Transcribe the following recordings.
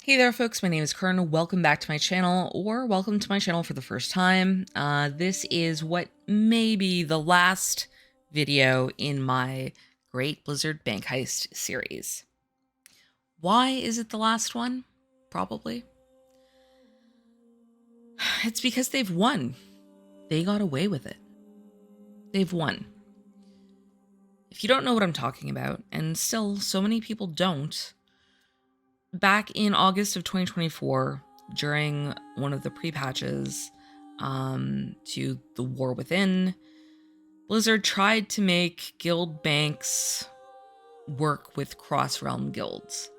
Hey there folks, my name is Kern. Welcome back to my channel, or welcome to my channel for the first time. This is what may be the last video in my Great Blizzard Bank Heist series. Why is it the last one? Probably. It's because they've won. They got away with it. They've won. If you don't know what I'm talking about, and still so many people don't, back in August of 2024, during one of the pre-patches to the War Within, Blizzard tried to make guild banks work with cross-realm guilds.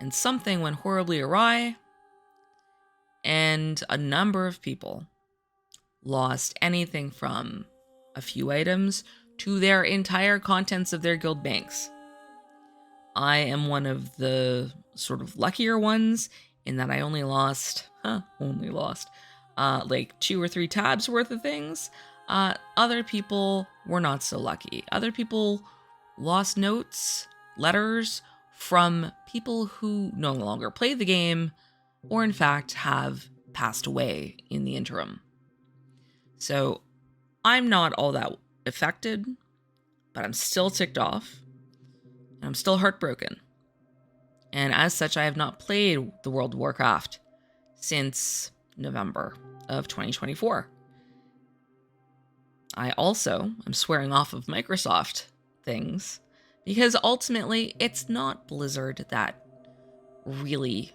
And something went horribly awry, and a number of people lost anything from a few items to their entire contents of their guild banks. I am one of the sort of luckier ones in that I only lost like 2 or 3 tabs worth of things. Other people were not so lucky. Other people lost notes, letters from people who no longer play the game, or in fact have passed away in the interim. So I'm not all that affected, but I'm still ticked off. I'm still heartbroken. And as such, I have not played the World of Warcraft since November of 2024. I also am swearing off of Microsoft things because ultimately it's not Blizzard that really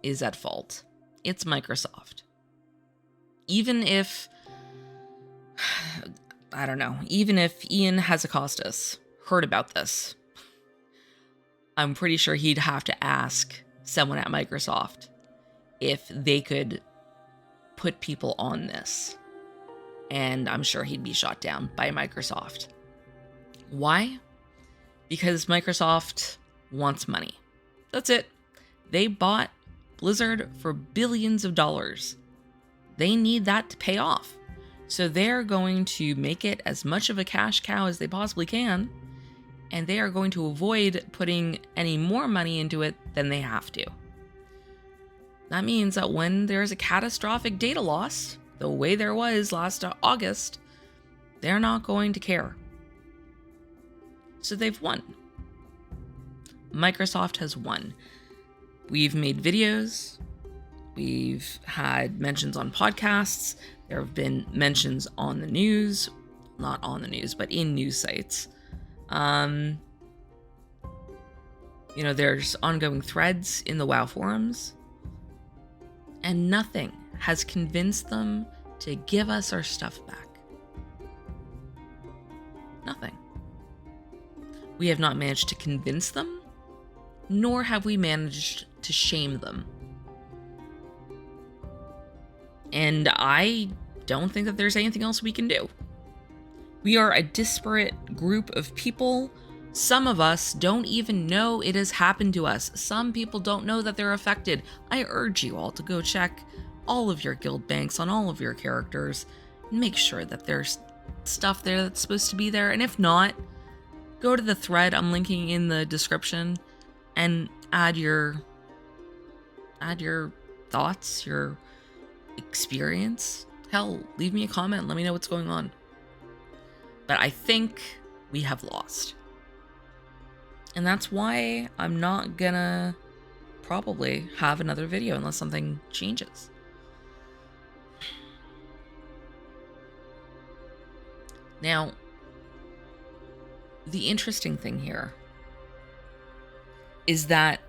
is at fault. It's Microsoft. Even if, I don't know, even if Ian Hazzikostas heard about this, I'm pretty sure he'd have to ask someone at Microsoft if they could put people on this. And I'm sure he'd be shot down by Microsoft. Why? Because Microsoft wants money. That's it. They bought Blizzard for billions of dollars. They need that to pay off. So they're going to make it as much of a cash cow as they possibly can, and they are going to avoid putting any more money into it than they have to. That means that when there's a catastrophic data loss, the way there was last August, they're not going to care. So they've won. Microsoft has won. We've made videos. We've had mentions on podcasts. There have been mentions on the news. Not on the news, but in news sites. There's ongoing threads in the WoW forums, and nothing has convinced them to give us our stuff back. Nothing. We have not managed to convince them, nor have we managed to shame them. And I don't think that there's anything else we can do. We are a disparate group of people. Some of us don't even know it has happened to us. Some people don't know that they're affected. I urge you all to go check all of your guild banks on all of your characters and make sure that there's stuff there that's supposed to be there. And if not, go to the thread I'm linking in the description and add your thoughts, your experience. Hell, leave me a comment. Let me know what's going on. But I think we have lost. And that's why I'm not gonna probably have another video unless something changes. Now, the interesting thing here is that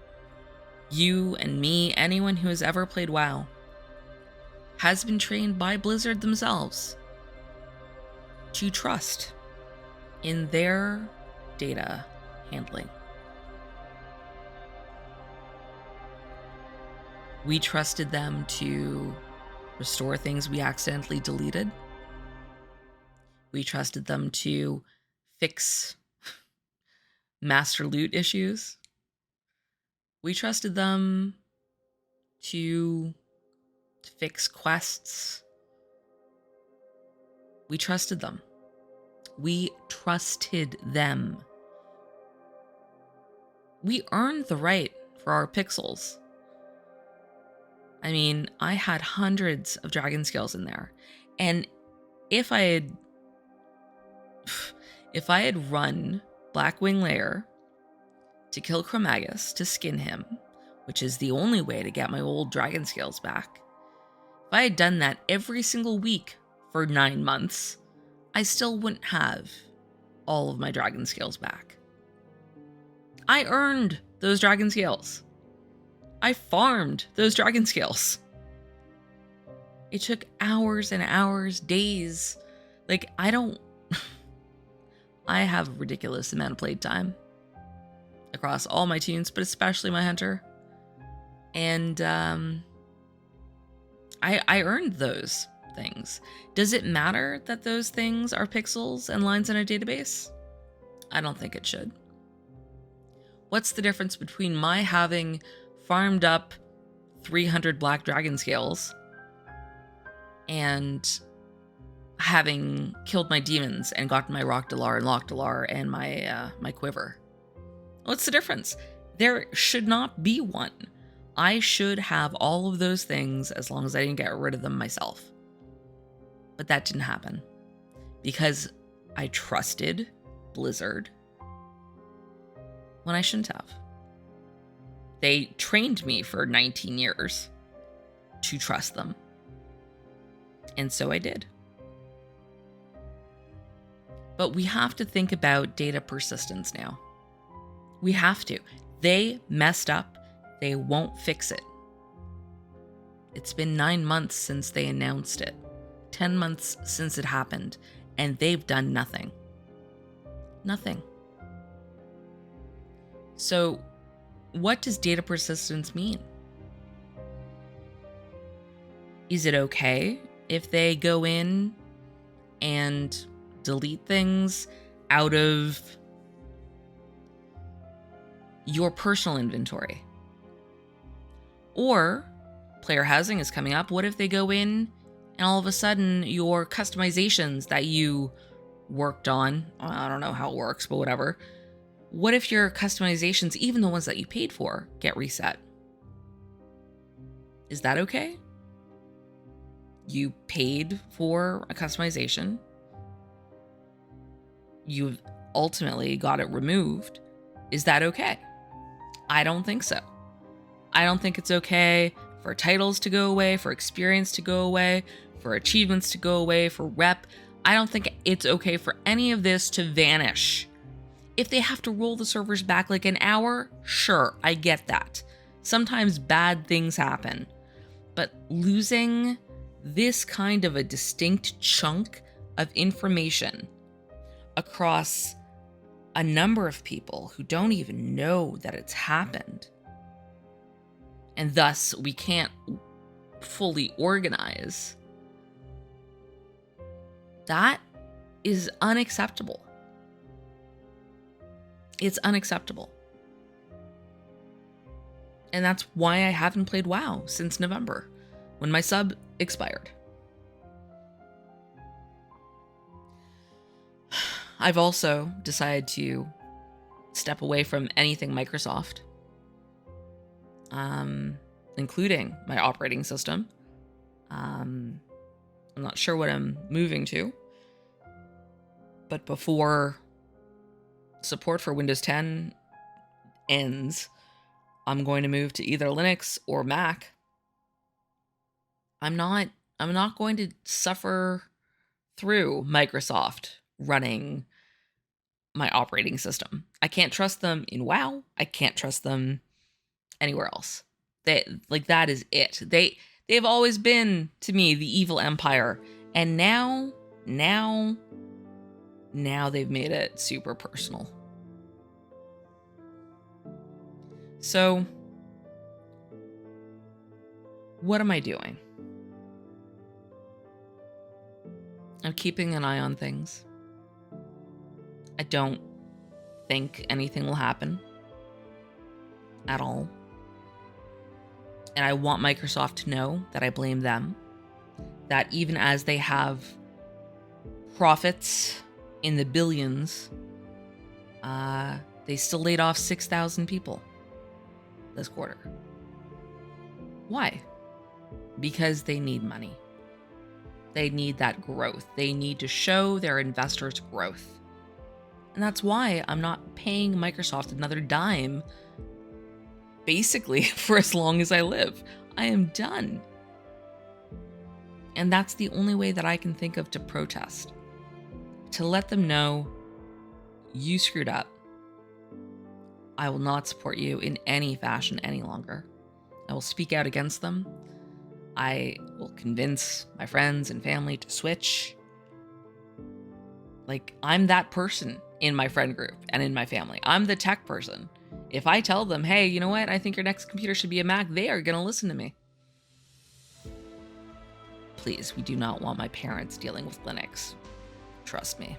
you and me, anyone who has ever played WoW, has been trained by Blizzard themselves to trust in their data handling. We trusted them to restore things we accidentally deleted. We trusted them to fix master loot issues. We trusted them to fix quests. We trusted them. We trusted them. We earned the right for our pixels. I mean, I had hundreds of dragon scales in there. And if I had run Blackwing Lair to kill kurnmogh to skin him, which is the only way to get my old dragon scales back, if I had done that every single week for 9 months, I still wouldn't have all of my dragon scales back. I earned those dragon scales. I farmed those dragon scales. It took hours and hours, days. Like, I have a ridiculous amount of playtime across all my tunes, but especially my hunter. And I earned those things. Does it matter that those things are pixels and lines in a database? I don't think it should. What's the difference between my having farmed up 300 black dragon scales and having killed my demons and gotten my rock dalar and lock dalar and my quiver? What's the difference? There should not be one. I should have all of those things as long as I didn't get rid of them myself. But that didn't happen because I trusted Blizzard when I shouldn't have. They trained me for 19 years to trust them. And so I did. But we have to think about data persistence now. We have to. They messed up. They won't fix it. It's been 9 months since they announced it. 10 months since it happened. And they've done nothing. Nothing. So, what does data persistence mean? Is it okay if they go in and delete things out of your personal inventory? Or, player housing is coming up. What if they go in and all of a sudden your customizations that you worked on, I don't know how it works, but whatever. What if your customizations, even the ones that you paid for, get reset? Is that okay? You paid for a customization. You ultimately got it removed. Is that okay? I don't think so. I don't think it's okay for titles to go away, for experience to go away, for achievements to go away, for rep. I don't think it's okay for any of this to vanish. If they have to roll the servers back like an hour, sure, I get that. Sometimes bad things happen. But losing this kind of a distinct chunk of information across a number of people who don't even know that it's happened, and thus we can't fully organize, that is unacceptable. It's unacceptable. And that's why I haven't played WoW since November, when my sub expired. I've also decided to step away from anything Microsoft, including my operating system. I'm not sure what I'm moving to, but before support for Windows 10 ends, I'm going to move to either Linux or Mac. I'm not going to suffer through Microsoft running my operating system. I can't trust them in WoW. I can't trust them anywhere else. That is it. They've always been to me the evil empire, and now they've made it super personal. So, what am I doing? I'm keeping an eye on things. I don't think anything will happen at all. And I want Microsoft to know that I blame them. That even as they have profits in the billions, they still laid off 6,000 people this quarter. Why? because they need money. They need that growth. They need to show their investors growth. And that's why I'm not paying Microsoft another dime, basically, for as long as I live. I am done. And that's the only way that I can think of to protest. To let them know, you screwed up. I will not support you in any fashion any longer. I will speak out against them. I will convince my friends and family to switch. Like, I'm that person in my friend group and in my family. I'm the tech person. If I tell them, hey, you know what? I think your next computer should be a Mac, they are going to listen to me. Please, we do not want my parents dealing with Linux. Trust me.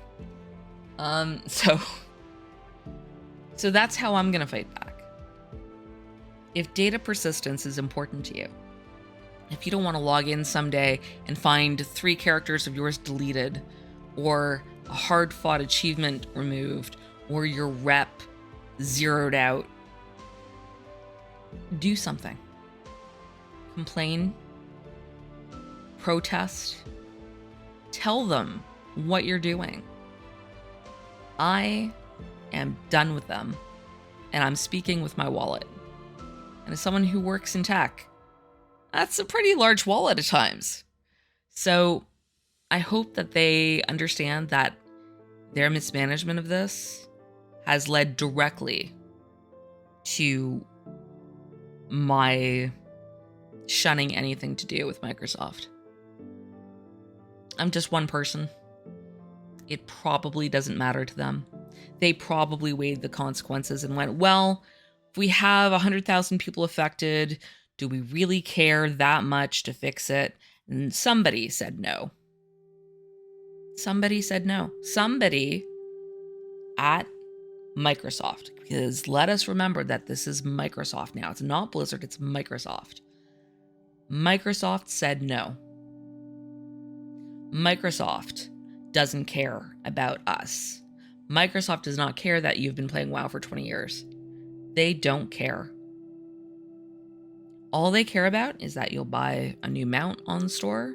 So that's how I'm going to fight back. If data persistence is important to you, if you don't want to log in someday and find 3 characters of yours deleted, or a hard-fought achievement removed, or your rep zeroed out, do something. Complain. Protest. Tell them what you're doing. I am done with them, and I'm speaking with my wallet. And as someone who works in tech, that's a pretty large wallet at times. So I hope that they understand that their mismanagement of this has led directly to my shunning anything to do with Microsoft. I'm just one person. It probably doesn't matter to them. They probably weighed the consequences and went, well, if we have 100,000 people affected, do we really care that much to fix it? And somebody said no. Somebody said no. Somebody at Microsoft, because let us remember that this is Microsoft now. It's not Blizzard, it's Microsoft. Microsoft said no. Microsoft doesn't care about us. Microsoft does not care that you've been playing WoW for 20 years. They don't care. All they care about is that you'll buy a new mount on the store,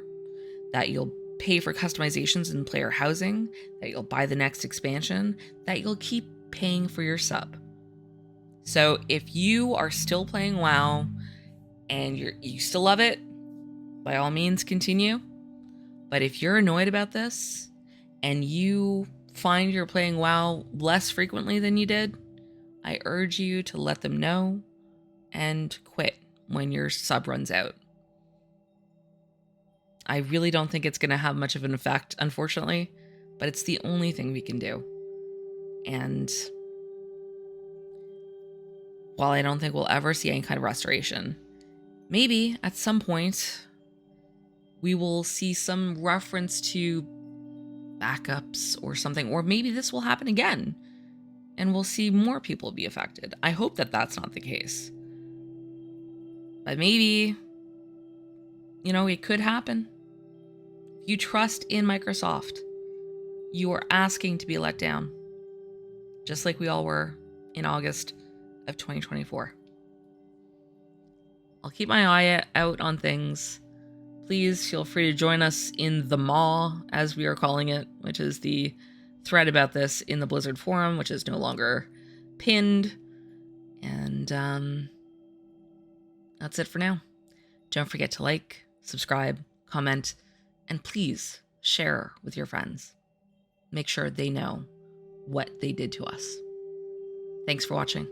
that you'll pay for customizations in player housing, that you'll buy the next expansion, that you'll keep paying for your sub. So if you are still playing WoW and you still love it, by all means continue. But if you're annoyed about this and you find you're playing WoW less frequently than you did, I urge you to let them know and quit when your sub runs out. I really don't think it's going to have much of an effect, unfortunately, but it's the only thing we can do. And while I don't think we'll ever see any kind of restoration, maybe at some point we will see some reference to backups or something, or maybe this will happen again and we'll see more people be affected. I hope that that's not the case. But maybe, it could happen. If you trust in Microsoft, you are asking to be let down, just like we all were in August of 2024. I'll keep my eye out on things. Please feel free to join us in the maw, as we are calling it, which is the thread about this in the Blizzard forum, which is no longer pinned. And that's it for now. Don't forget to like, subscribe, comment, and please share with your friends. Make sure they know what they did to us. Thanks for watching.